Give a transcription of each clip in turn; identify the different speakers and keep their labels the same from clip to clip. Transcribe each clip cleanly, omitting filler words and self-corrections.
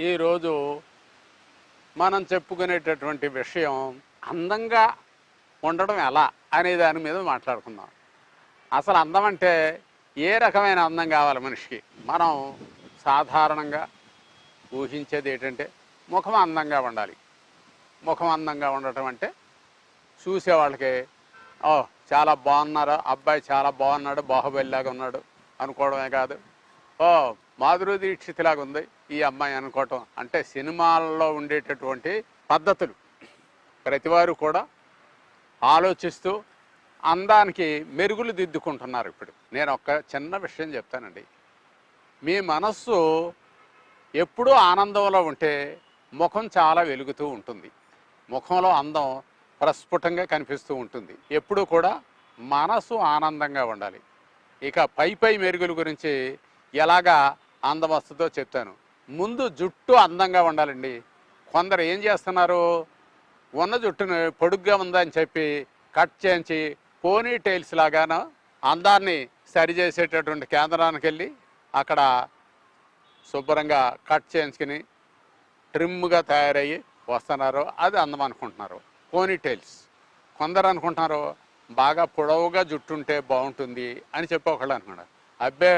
Speaker 1: ఈరోజు మనం చెప్పుకునేటటువంటి విషయం అందంగా ఉండడం ఎలా అనే దాని మీద మాట్లాడుకుందాం. అసలు అందం అంటే ఏ రకమైన అందం కావాలి మనిషికి? మనం సాధారణంగా ఊహించేది ఏంటంటే ముఖం అందంగా ఉండాలి. ముఖం అందంగా ఉండటం అంటే చూసేవాళ్ళకి ఓ చాలా బాగున్నారు, అబ్బాయి చాలా బాగున్నాడు, బాహుబలిలాగా ఉన్నాడు అనుకోవడమే కాదు, ఓ మాధురి దీక్షిత్లాగా ఉంది ఈ అమ్మాయి అనుకోవటం. అంటే సినిమాల్లో ఉండేటటువంటి పద్ధతులు ప్రతివారు కూడా ఆలోచిస్తూ అందానికి మెరుగులు దిద్దుకుంటున్నారు. ఇప్పుడు నేను ఒక చిన్న విషయం చెప్తానండి. మీ మనస్సు ఎప్పుడూ ఆనందంలో ఉంటే ముఖం చాలా వెలుగుతూ ఉంటుంది, ముఖంలో అందం ప్రస్ఫుటంగా కనిపిస్తూ ఉంటుంది. ఎప్పుడూ కూడా మనసు ఆనందంగా ఉండాలి. ఇక పై మెరుగుల గురించి ఎలాగా అందం వస్తుందో చెప్తాను. ముందు జుట్టు అందంగా ఉండాలండి. కొందరు ఏం చేస్తున్నారు, ఉన్న జుట్టును పొడుగ్గా ఉందని చెప్పి కట్ చేయించి పోనీ టైల్స్ లాగాను అందాన్ని సరిచేసేటటువంటి కేంద్రానికి వెళ్ళి అక్కడ శుభ్రంగా కట్ చేయించుకుని ట్రిమ్గా తయారయ్యి వస్తున్నారు. అది అందం అనుకుంటున్నారు. పోనీ టైల్స్. కొందరు అనుకుంటున్నారు బాగా పొడవుగా జుట్టు ఉంటే బాగుంటుంది అని చెప్పి ఒకళ్ళు అనుకున్నారు. అబ్బే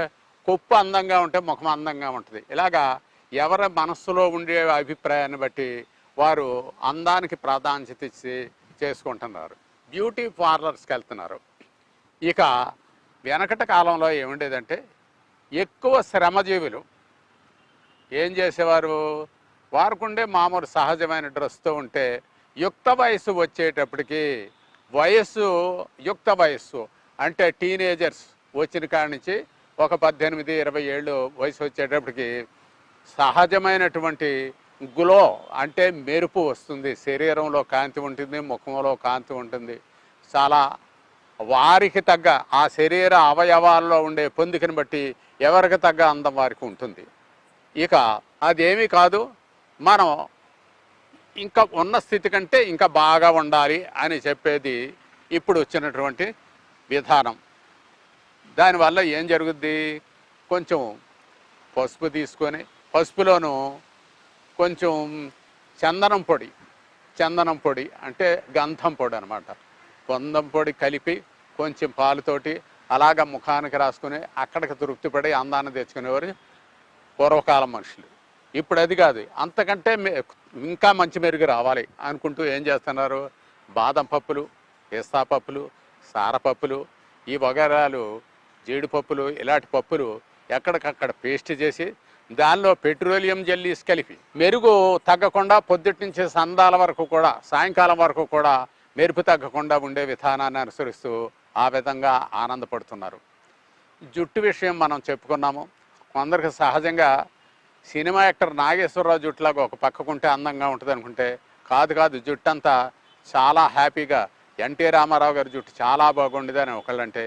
Speaker 1: కొప్పు అందంగా ఉంటే ముఖం అందంగా ఉంటుంది. ఇలాగా ఎవరి మనస్సులో ఉండే అభిప్రాయాన్ని బట్టి వారు అందానికి ప్రాధాన్యత ఇచ్చి చేసుకుంటున్నారు. బ్యూటీ పార్లర్స్కి వెళ్తున్నారు. ఇక వెనకటి కాలంలో ఏముండేదంటే ఎక్కువ శ్రమజీవులు ఏం చేసేవారు, వారుకుండే మామూలు సహజమైన డ్రెస్తో ఉంటే యుక్త వయస్సు వచ్చేటప్పటికి యుక్త వయస్సు అంటే టీనేజర్స్ వచ్చిన కాడి నుంచి ఒక 18-20 ఏళ్ళు వయసు వచ్చేటప్పటికి సహజమైనటువంటి గ్లో అంటే మెరుపు వస్తుంది. శరీరంలో కాంతి ఉంటుంది, ముఖంలో కాంతి ఉంటుంది. చాలా వారికి తగ్గ ఆ శరీర అవయవాల్లో ఉండే పొందికని బట్టి ఎవరికి తగ్గ అందం వారికి ఉంటుంది. ఇక అదేమీ కాదు, మనం ఇంకా ఉన్న స్థితి కంటే ఇంకా బాగా ఉండాలి అని చెప్పేది ఇప్పుడు వచ్చినటువంటి విధానం. దానివల్ల ఏం జరుగుద్ది, కొంచెం పసుపు తీసుకొని పసుపులోను కొంచెం చందనం పొడి అంటే గంధం పొడి అనమాట, గంధం పొడి కలిపి కొంచెం పాలుతోటి అలాగ ముఖానికి రాసుకుని అక్కడికి తృప్తిపడి అందాన్ని తెచ్చుకునేవారు పూర్వకాలం మనుషులు. ఇప్పుడు అది కాదు, అంతకంటే ఇంకా మంచి మెరుగు రావాలి అనుకుంటూ ఏం చేస్తున్నారు, బాదం పప్పులు, పిస్తా పప్పులు, సారపప్పులు, ఈ వగరాలు, జీడిపప్పులు, ఇలాంటి పప్పులు ఎక్కడికక్కడ పేస్ట్ చేసి దానిలో పెట్రోలియం జెల్లీస్ కలిపి మెరుగు తగ్గకుండా పొద్దుటి నుంచి సందాల వరకు కూడా సాయంకాలం వరకు కూడా మెరుపు తగ్గకుండా ఉండే విధానాన్ని అనుసరిస్తూ ఆ విధంగా ఆనందపడుతున్నారు. జుట్టు విషయం మనం చెప్పుకున్నాము. కొందరికి సహజంగా సినిమా యాక్టర్ నాగేశ్వరరావు జుట్టులాగా ఒక పక్కకుంటే అందంగా ఉంటుంది అనుకుంటే కాదు, జుట్టు అంతా చాలా హ్యాపీగా ఎన్టీ రామారావు గారి జుట్టు చాలా బాగుండేది అని ఒకళ్ళంటే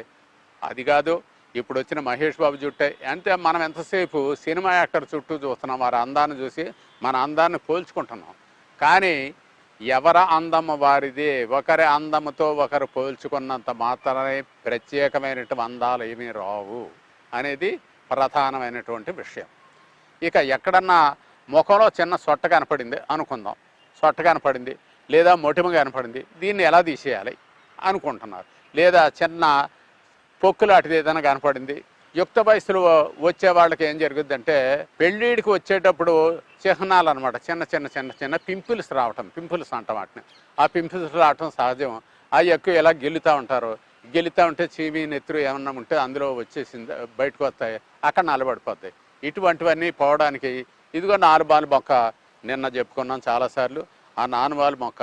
Speaker 1: అది కాదు. ఇప్పుడు వచ్చిన మహేష్ బాబు జుట్టే అంటే మనం ఎంతసేపు సినిమా యాక్టర్ చుట్టూ చూస్తున్నాం, వారి అందాన్ని చూసి మన అందాన్ని పోల్చుకుంటున్నాం. కానీ ఎవరి అందం వారిది, ఒకరి అందముతో ఒకరు పోల్చుకున్నంత మాత్రమే ప్రత్యేకమైనటువంటి అందాలు ఏమీ రావు అనేది ప్రధానమైనటువంటి విషయం. ఇక ఎక్కడన్నా ముఖంలో చిన్న సొట్ట కనపడింది అనుకుందాం, సొట్ట కనపడింది లేదా మొటిమ కనపడింది, దీన్ని ఎలా తీసేయాలి అనుకుంటున్నారు. లేదా చిన్న పొక్కులాంటిది ఏదైనా కనపడింది. యుక్త వయసులో వచ్చే వాళ్ళకి ఏం జరుగుద్దంటే పెళ్ళిడికి వచ్చేటప్పుడు చిహ్నాలు అనమాట, చిన్న చిన్న చిన్న చిన్న పింపుల్స్ రావటం, పింపుల్స్ అంటాం వాటిని. ఆ పింపుల్స్ రావటం సహజం. అవి ఎక్కువ ఇలా గెలుతూ ఉంటారు. గెలుతూ ఉంటే చీమి నెత్తురు ఏమన్నా ఉంటే అందులో వచ్చేసింది బయటకు వస్తాయి, అక్కడ నలబడిపోతాయి. ఇటువంటివన్నీ పోవడానికి ఇదిగో నానుబాలు మొక్క నిన్న చెప్పుకున్నాం చాలాసార్లు. ఆ నానుబాలు మొక్క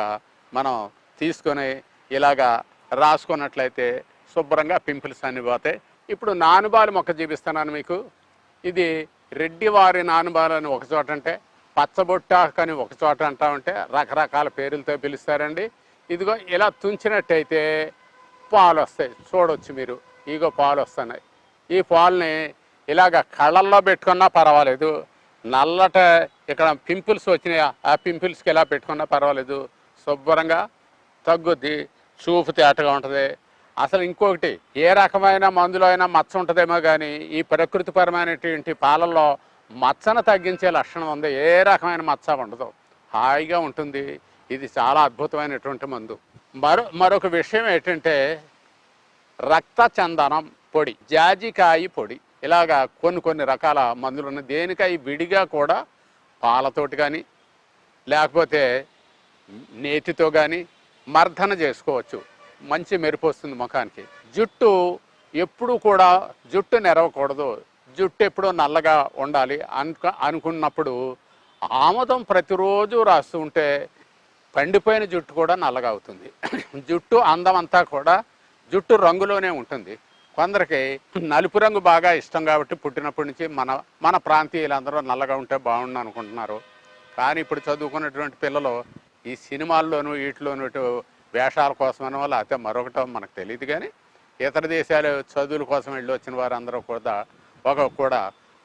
Speaker 1: మనం తీసుకొని ఇలాగా రాసుకున్నట్లయితే శుభ్రంగా పింపుల్స్ అన్ని పోతాయి. ఇప్పుడు నానుబాలు మొక్క చూపిస్తున్నాను మీకు. ఇది రెడ్డివారి నానుబాలు అని ఒక చోట అంటే, పచ్చబొట్టాకు అని ఒక చోట అంటా ఉంటే రకరకాల పేర్లతో పిలుస్తారండి. ఇదిగో ఇలా తుంచినట్టయితే పాలు వస్తాయి, చూడవచ్చు మీరు. ఇగో పాలు వస్తున్నాయి. ఈ పాలని ఇలాగ కళ్ళల్లో పెట్టుకున్నా పర్వాలేదు, నల్లట ఇక్కడ పింపుల్స్ వచ్చినాయి ఆ పింపుల్స్కి ఎలా పెట్టుకున్నా పర్వాలేదు, శుభ్రంగా తగ్గుద్ది, చూపు తేటగా ఉంటుంది. అసలు ఇంకొకటి, ఏ రకమైన మందులో అయినా మచ్చ ఉంటుందేమో కానీ ఈ ప్రకృతిపరమైనటువంటి పాలల్లో మచ్చను తగ్గించే లక్షణం ఉంది. ఏ రకమైన మచ్చ ఉండదు, హాయిగా ఉంటుంది. ఇది చాలా అద్భుతమైనటువంటి మందు. మరొక విషయం ఏంటంటే రక్త చందనం పొడి, జాజికాయ పొడి, ఇలాగా కొన్ని రకాల మందులు ఉన్నాయి. దేనికై విడిగా కూడా పాలతోటి కానీ లేకపోతే నేతితో కానీ మర్దన చేసుకోవచ్చు. మంచి మెరుపు వస్తుంది ముఖానికి. జుట్టు ఎప్పుడు కూడా జుట్టు నెరవకూడదు, జుట్టు ఎప్పుడూ నల్లగా ఉండాలి అనుకున్నప్పుడు ఆముదం ప్రతిరోజు రాస్తూ ఉంటే పండిపోయిన జుట్టు కూడా నల్లగా అవుతుంది. జుట్టు అందం అంతా కూడా జుట్టు రంగులోనే ఉంటుంది. కొందరికి నలుపు రంగు బాగా ఇష్టం కాబట్టి పుట్టినప్పటి నుంచి మన ప్రాంతీయులందరూ నల్లగా ఉంటే బాగుండు అనుకుంటున్నారు. కానీ ఇప్పుడు చదువుకున్నటువంటి పిల్లలు ఈ సినిమాల్లోనూ వీటిలోనూ వేషాల కోసమనో లేకపోతే మరొకటో మనకు తెలియదు, కానీ ఇతర దేశాలు చదువుల కోసం వెళ్ళి వచ్చిన వారందరూ కూడా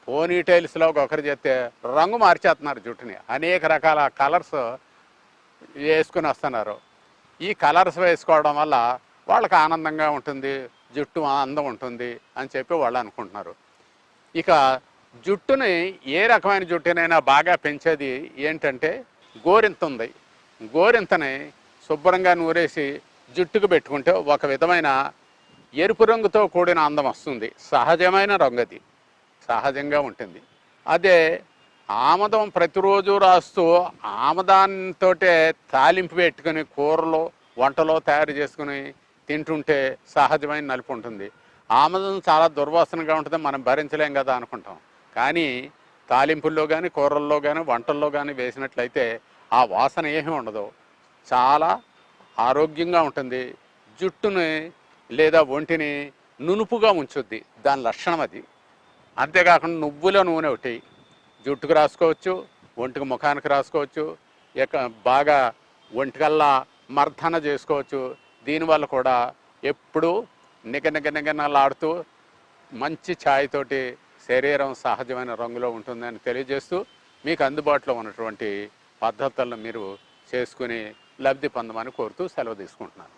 Speaker 1: పోనీ టైల్స్లో ఒకరు చేస్తే రంగు మార్చేస్తున్నారు జుట్టుని. అనేక రకాల కలర్స్ వేసుకుని వస్తున్నారు. ఈ కలర్స్ వేసుకోవడం వల్ల వాళ్ళకి ఆనందంగా ఉంటుంది, జుట్టు అందం ఉంటుంది అని చెప్పి వాళ్ళు అనుకుంటున్నారు. ఇక జుట్టుని ఏ రకమైన జుట్టునైనా బాగా పెంచేది ఏంటంటే గోరింత ఉంది. గోరింతని శుభ్రంగా నూరేసి జుట్టుకు పెట్టుకుంటే ఒక విధమైన ఎరుపు రంగుతో కూడిన అందం వస్తుంది. సహజమైన రంగు, అది సహజంగా ఉంటుంది. అదే ఆముదం ప్రతిరోజు రాస్తూ ఆముదాంతో తాలింపు పెట్టుకుని కూరలో వంటలో తయారు చేసుకుని తింటుంటే సహజమైన నలుపు ఉంటుంది. ఆముదం చాలా దుర్వాసనగా ఉంటుంది, మనం భరించలేం కదా అనుకుంటాం. కానీ తాలింపుల్లో కానీ కూరల్లో కానీ వంటల్లో కానీ వేసినట్లయితే ఆ వాసన ఏమీ ఉండదు, చాలా ఆరోగ్యంగా ఉంటుంది. జుట్టుని లేదా ఒంటిని నునుపుగా ఉంచుద్ది, దాని లక్షణం అది. అంతేకాకుండా నువ్వుల నూనె ఒకటి జుట్టుకు రాసుకోవచ్చు, ఒంటికి ముఖానికి రాసుకోవచ్చు, ఇక బాగా ఒంటికల్లా మర్దన చేసుకోవచ్చు. దీనివల్ల కూడా ఎప్పుడూ నిగనిగలాడుతూ మంచి ఛాయ్తోటి శరీరం సహజమైన రంగులో ఉంటుందని తెలియజేస్తూ మీకు అందుబాటులో ఉన్నటువంటి పద్ధతులను మీరు చేసుకుని లబ్ధి పొందమని కోరుతూ సెలవు తీసుకుంటున్నాను.